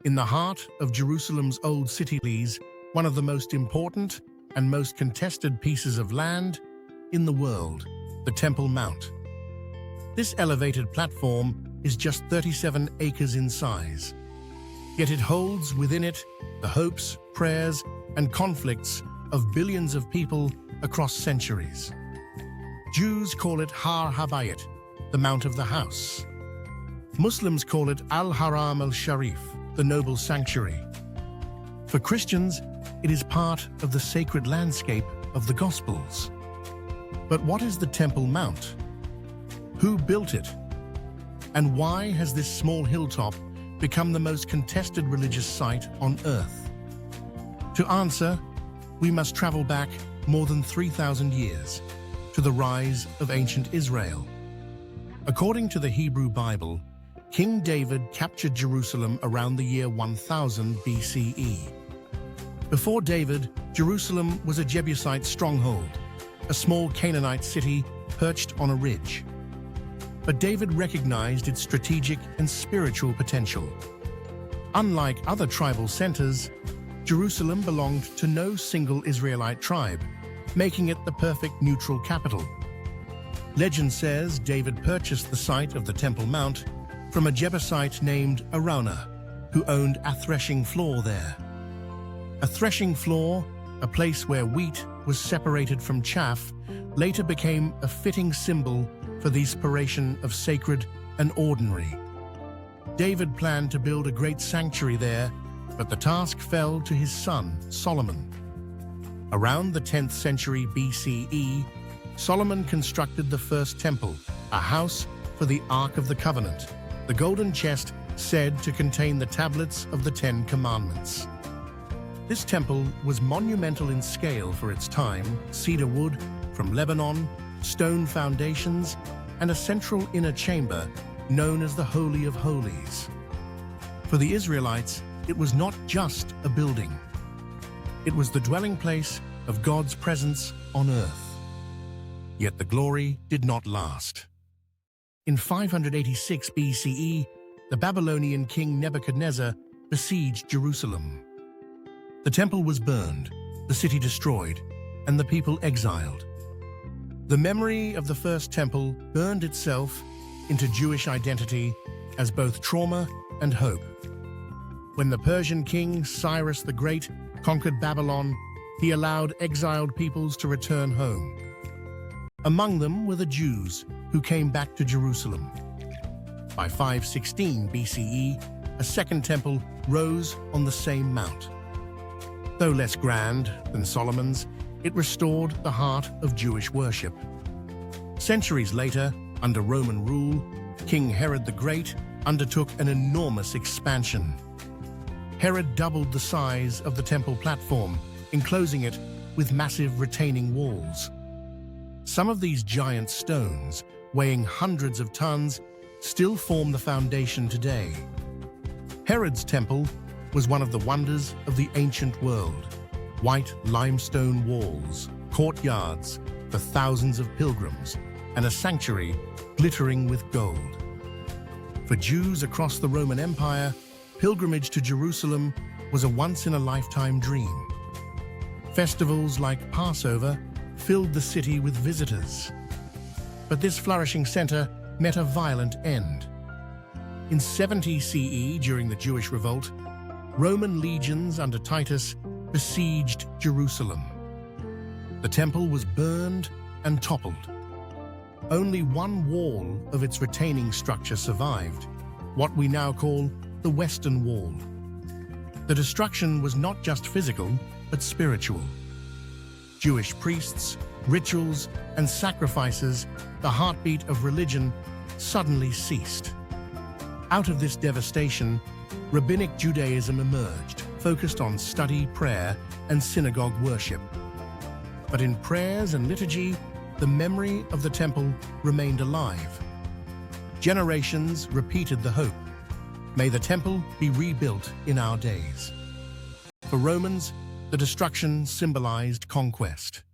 In the heart of Jerusalem's old city lies one of the most important and most contested pieces of land in the world, the Temple Mount. This elevated platform is just 37 acres in size, yet it holds within it the hopes, prayers, and conflicts of billions of people across centuries. Jews call it Har Habayit, the Mount of the House. Muslims call it al-Haram al-Sharif, the noble sanctuary. For Christians, it is part of the sacred landscape of the Gospels. But what is the Temple Mount? Who built it? And why has this small hilltop become the most contested religious site on earth? To answer, we must travel back more than 3,000 years to the rise of ancient Israel. According to the Hebrew Bible, King David captured Jerusalem around the year 1000 BCE. Before David, Jerusalem was a Jebusite stronghold, a small Canaanite city perched on a ridge. But David recognized its strategic and spiritual potential. Unlike other tribal centers, Jerusalem belonged to no single Israelite tribe, making it the perfect neutral capital. Legend says David purchased the site of the Temple Mount from a Jebusite named Araunah, who owned a threshing floor there. A threshing floor, a place where wheat was separated from chaff, later became a fitting symbol for the separation of sacred and ordinary. David planned to build a great sanctuary there, but the task fell to his son, Solomon. Around the 10th century BCE, Solomon constructed the first temple, a house for the Ark of the Covenant, the golden chest said to contain the tablets of the Ten Commandments. This temple was monumental in scale for its time: cedar wood from Lebanon, stone foundations, and a central inner chamber known as the Holy of Holies. For the Israelites, it was not just a building. It was the dwelling place of God's presence on earth. Yet the glory did not last. In 586 BCE, the Babylonian king Nebuchadnezzar besieged Jerusalem. The temple was burned, the city destroyed, and the people exiled. The memory of the first temple burned itself into Jewish identity as both trauma and hope. When the Persian king Cyrus the Great conquered Babylon, he allowed exiled peoples to return home. Among them were the Jews, who came back to Jerusalem. By 516 BCE, a second temple rose on the same mount. Though less grand than Solomon's, it restored the heart of Jewish worship. Centuries later, under Roman rule, King Herod the Great undertook an enormous expansion. Herod doubled the size of the temple platform, enclosing it with massive retaining walls. Some of these giant stones, weighing hundreds of tons, still form the foundation today. Herod's temple was one of the wonders of the ancient world. White limestone walls, courtyards for thousands of pilgrims, and a sanctuary glittering with gold. For Jews across the Roman Empire, pilgrimage to Jerusalem was a once-in-a-lifetime dream. Festivals like Passover filled the city with visitors. But this flourishing center met a violent end. In 70 CE, during the Jewish revolt, Roman legions under Titus besieged Jerusalem. The temple was burned and toppled. Only one wall of its retaining structure survived, what we now call the Western Wall. The destruction was not just physical, but spiritual. Jewish priests, rituals, and sacrifices, the heartbeat of religion, suddenly ceased. Out of this devastation, Rabbinic Judaism emerged, focused on study, prayer, and synagogue worship. But in prayers and liturgy, the memory of the temple remained alive. Generations repeated the hope: may the temple be rebuilt in our days. For Romans, the destruction symbolized conquest.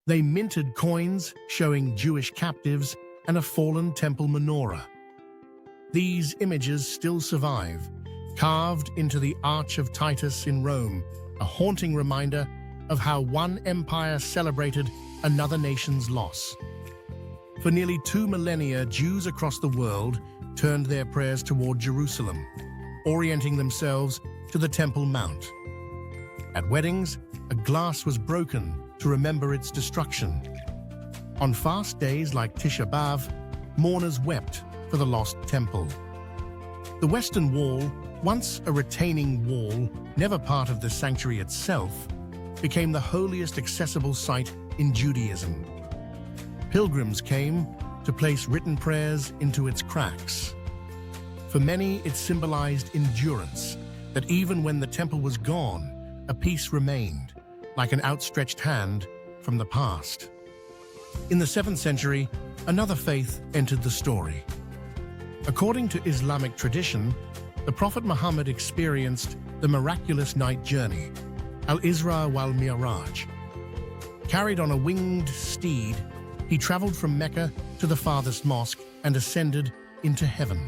They minted coins showing Jewish captives and a fallen temple menorah. These images still survive, carved into the Arch of Titus in Rome, a haunting reminder of how one empire celebrated another nation's loss. For nearly 2 millennia, Jews across the world turned their prayers toward Jerusalem, orienting themselves to the Temple Mount. At weddings, a glass was broken to remember its destruction. On fast days like Tisha B'Av, mourners wept for the lost temple. The Western Wall, once a retaining wall, never part of the sanctuary itself, became the holiest accessible site in Judaism. Pilgrims came to place written prayers into its cracks. For many, it symbolized endurance, that even when the temple was gone, a piece remained, like an outstretched hand from the past. In the 7th century, another faith entered the story. According to Islamic tradition, the Prophet Muhammad experienced the miraculous night journey, al-Isra wal-Mi'raj. Carried on a winged steed, he traveled from Mecca to the farthest mosque and ascended into heaven.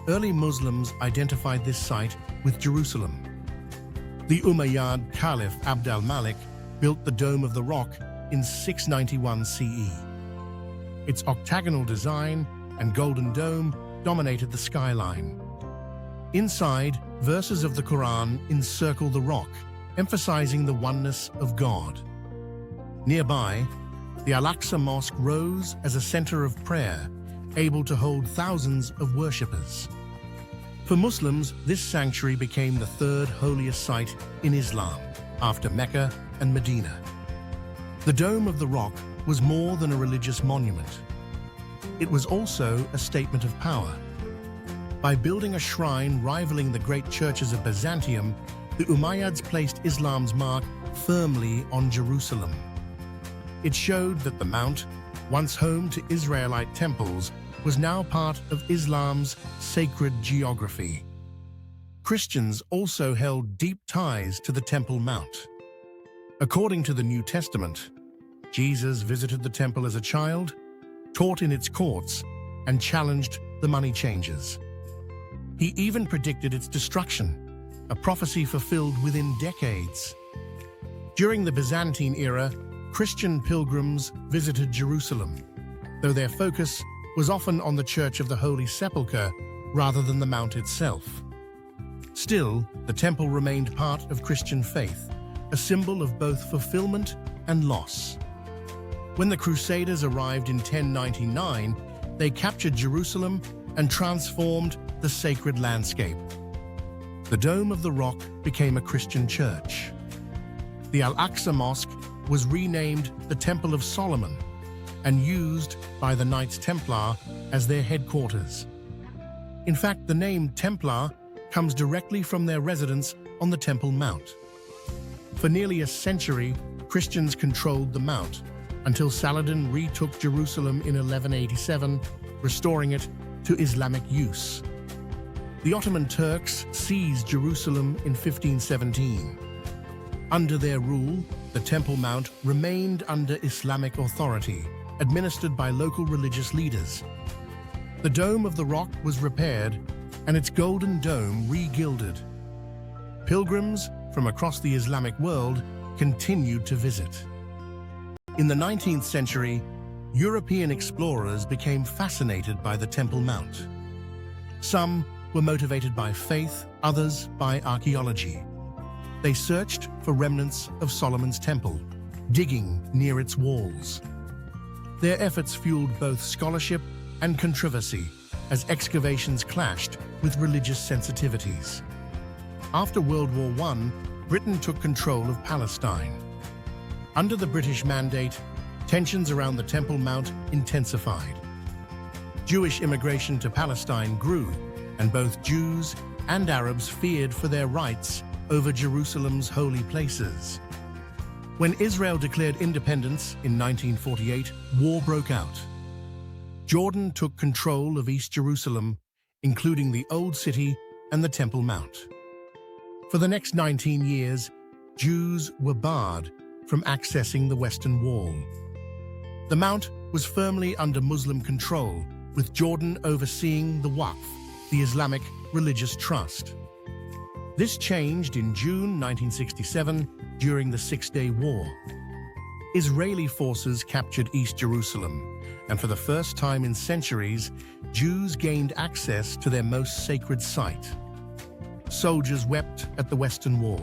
Early Muslims identified this site with Jerusalem. The Umayyad Caliph Abd al-Malik built the Dome of the Rock in 691 CE. Its octagonal design and golden dome dominated the skyline. Inside, verses of the Quran encircle the rock, emphasizing the oneness of God. Nearby, the al-Aqsa Mosque rose as a center of prayer, able to hold thousands of worshippers. For Muslims, this sanctuary became the 3rd holiest site in Islam, after Mecca and Medina. The Dome of the Rock was more than a religious monument. It was also a statement of power. By building a shrine rivaling the great churches of Byzantium, the Umayyads placed Islam's mark firmly on Jerusalem. It showed that the Mount, once home to Israelite temples, was now part of Islam's sacred geography. Christians also held deep ties to the Temple Mount. According to the New Testament, Jesus visited the temple as a child, taught in its courts, and challenged the money changers. He even predicted its destruction, a prophecy fulfilled within decades. During the Byzantine era, Christian pilgrims visited Jerusalem, though their focus was often on the Church of the Holy Sepulchre rather than the Mount itself. Still, the temple remained part of Christian faith, a symbol of both fulfillment and loss. When the Crusaders arrived in 1099, they captured Jerusalem and transformed the sacred landscape. The Dome of the Rock became a Christian church. The al-Aqsa Mosque was renamed the Temple of Solomon and used by the Knights Templar as their headquarters. In fact, the name Templar comes directly from their residence on the Temple Mount. For nearly a century, Christians controlled the Mount, until Saladin retook Jerusalem in 1187, restoring it to Islamic use. The Ottoman Turks seized Jerusalem in 1517. Under their rule, the Temple Mount remained under Islamic authority, administered by local religious leaders. The Dome of the Rock was repaired and its golden dome re-gilded. Pilgrims from across the Islamic world continued to visit. In the 19th century, European explorers became fascinated by the Temple Mount. Some were motivated by faith, others by archaeology. They searched for remnants of Solomon's temple, digging near its walls. Their efforts fueled both scholarship and controversy as excavations clashed with religious sensitivities. After World War I, Britain took control of Palestine. Under the British Mandate, tensions around the Temple Mount intensified. Jewish immigration to Palestine grew, and both Jews and Arabs feared for their rights over Jerusalem's holy places. When Israel declared independence in 1948, war broke out. Jordan took control of East Jerusalem, including the Old City and the Temple Mount. For the next 19 years, Jews were barred from accessing the Western Wall. The Mount was firmly under Muslim control, with Jordan overseeing the Waqf, the Islamic religious trust. This changed in June 1967 during the Six-Day War. Israeli forces captured East Jerusalem, and for the first time in centuries, Jews gained access to their most sacred site. Soldiers wept at the Western Wall.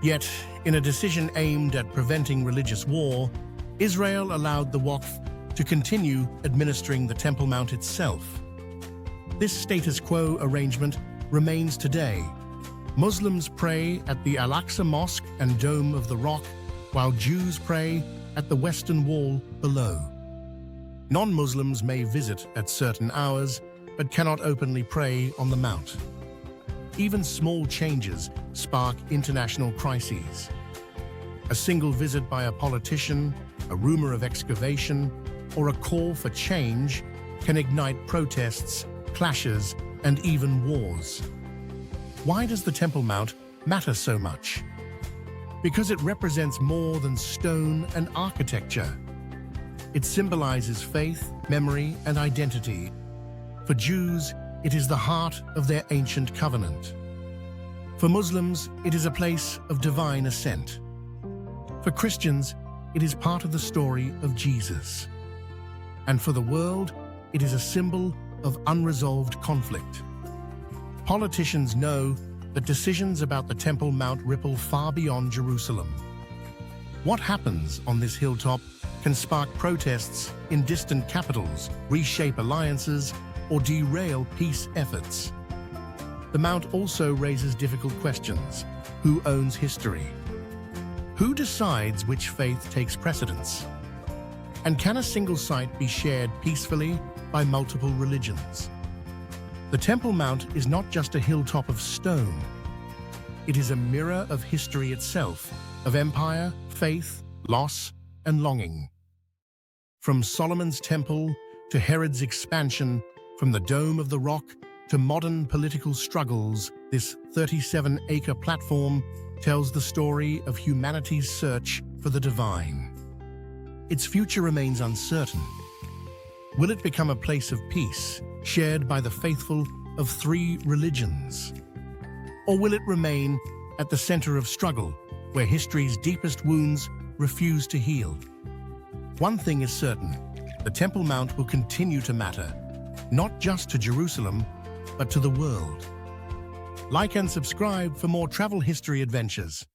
Yet, in a decision aimed at preventing religious war, Israel allowed the Waqf to continue administering the Temple Mount itself. This status quo arrangement remains today. Muslims pray at the al-Aqsa Mosque and Dome of the Rock, while Jews pray at the Western Wall below. Non-Muslims may visit at certain hours, but cannot openly pray on the Mount. Even small changes spark international crises. A single visit by a politician, a rumor of excavation, or a call for change can ignite protests, clashes, and even wars. Why does the Temple Mount matter so much? Because it represents more than stone and architecture. It symbolizes faith, memory, and identity. For Jews, it is the heart of their ancient covenant. For Muslims, it is a place of divine ascent. For Christians, it is part of the story of Jesus. And for the world, it is a symbol of unresolved conflict. Politicians know that decisions about the Temple Mount ripple far beyond Jerusalem. What happens on this hilltop can spark protests in distant capitals, reshape alliances, or derail peace efforts. The Mount also raises difficult questions. Who owns history? Who decides which faith takes precedence? And can a single site be shared peacefully by multiple religions? The Temple Mount is not just a hilltop of stone. It is a mirror of history itself, of empire, faith, loss, and longing. From Solomon's Temple to Herod's expansion, from the Dome of the Rock to modern political struggles, this 37-acre platform tells the story of humanity's search for the divine. Its future remains uncertain. Will it become a place of peace, shared by the faithful of three religions? Or will it remain at the center of struggle, where history's deepest wounds refuse to heal? One thing is certain, the Temple Mount will continue to matter, not just to Jerusalem, but to the world. Like and subscribe for more travel history adventures.